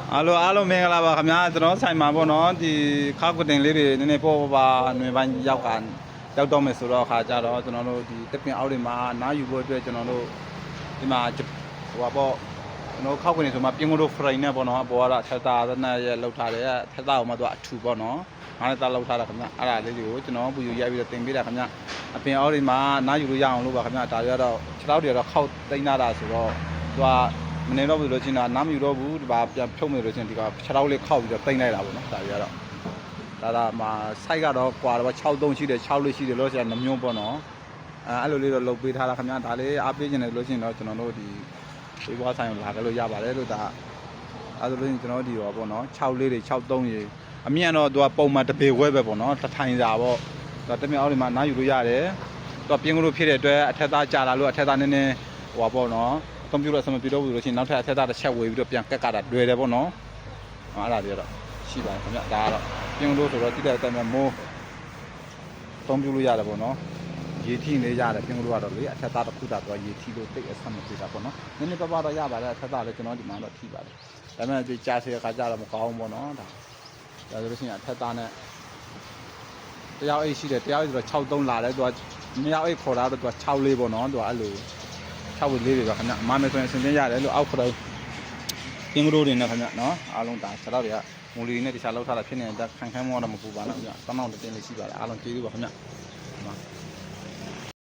alo mengala ba khamya tno sai ma bo no di kha kutin le de ne po ba nwe ban yauk ka yauk taw me so ro kha ja ro tno lo di tapin aw de ma na yu bo atwet tno lo di ma hwa bo tno kha kutin so ma pyin ko lo frame ne bo no bo ra thata na ye lauk tha de thata ko ma to athu bo no ငါလည်းတာလောက်ထားတာခင်ဗျအဲ့ဒါလေးတွေကိုကျွန်တော်ပူယူရိုက်ပြီးတော့တင်ပေးတာခင်ဗျအပင်အော်ဒီမှာနားယူလို့ရအောင်လို့ပါခင်ဗျဒါတွေကတော့ခြေထောက်တွေကတော့ခောက်သိမ်းတာဆိုတော့သူကမနေတော့ဘူးလို့ချင်းတာနားမယူတော့ဘူးဒီပါပြန်ဖြုတ်မယ်လို့ချင်းဒီကခြေထောက်လေးခောက်ပြီးတော့သိမ်းလိုက်တာပေါ့နော်ဒါတွေကတော့ဒါမှဆိုက်ကတော့ကွာတော့63ရှိတယ်6လို့ရှိတယ်လို့ဆရာနှမျိုးပေါ့နော်အဲ့လိုလေးတော့လုပ်ပေးထားတာခင်ဗျဒါလေးအားပေးခြင်းတယ်လို့ချင်းတော့ကျွန်တော်တို့ဒီဝေးဘွားဆိုင်ကိုလာကြလို့ရပါတယ်လို့ဒါအဲ့လိုလေးကျွန်တော်ဒီရောပေါ့နော်6လေးတွေ63ရေအမြင်တော့သူကပုံမှန်တပေဝဲပဲပေါ့နော်တထိုင်စာပေါ့သူကတမြောက်ဒီမှာနားယူလို့ရတယ်သူကပြင်းကလို့ဖြစ်တဲ့အတွက်အထက်သားကြာလာလို့အထက်သားနည်းနည်းဟိုပါပေါ့နော်ကွန်ပျူတာဆမပြတော့ဘူးလို့ရှိရင်နောက်ထပ်အထက်သားတစ်ချက်ဝေပြီးတော့ပြန်ကက်ကတာတွေ့တယ်ပေါ့နော်အဲ့ဒါတွေတော့ရှိပါတယ်ခင်ဗျဒါကတော့ပြင်းကလို့ဆိုတော့တိတဲ့အတိုင်းပဲမိုးကွန်ပျူလို့ရတယ်ပေါ့နော်ရေထီနေရတယ်ပြင်းကလို့ကတော့လေအထက်သားတစ်ခုတာသူကရေထီလို့တိတ်အဆမပြတာပေါ့နော်နည်းနည်းပါးပါးတော့ရပါတယ်အထက်သားလည်းကျွန်တော်ဒီမှာတော့ထီပါတယ်ဒါပေမဲ့ဒီကြာစေခါကြတော့မကောင်းဘူးပေါ့နော်ဒါဆိုလို့ရှိရင်အထက်သားနဲ့တရားအိတ်ရှိတယ်တရားအိတ်ဆိုတော့63လာတယ်သူကမြောက်အိတ်ခေါ်တာတော့သူက64ပေါ့နော်သူကအဲ့လို64လေးတွေပါခင်ဗျအမမဲဆိုရင်အစင်ချင်းရတယ်လို့အောက်ခေါ်တော့ပင်ကရိုးတွေနဲ့ခင်ဗျနော်အားလုံးဒါခြေထောက်တွေကမူလီနဲ့တခြားလောက်ထားတာဖြစ်နေတာခိုင်ခိုင်မောတော့မပူပါနဲ့ခင်ဗျတောင်းတောင်းတင်းလေးရှိပါတယ်အားလုံးကျေးဇူးပါခင်ဗျ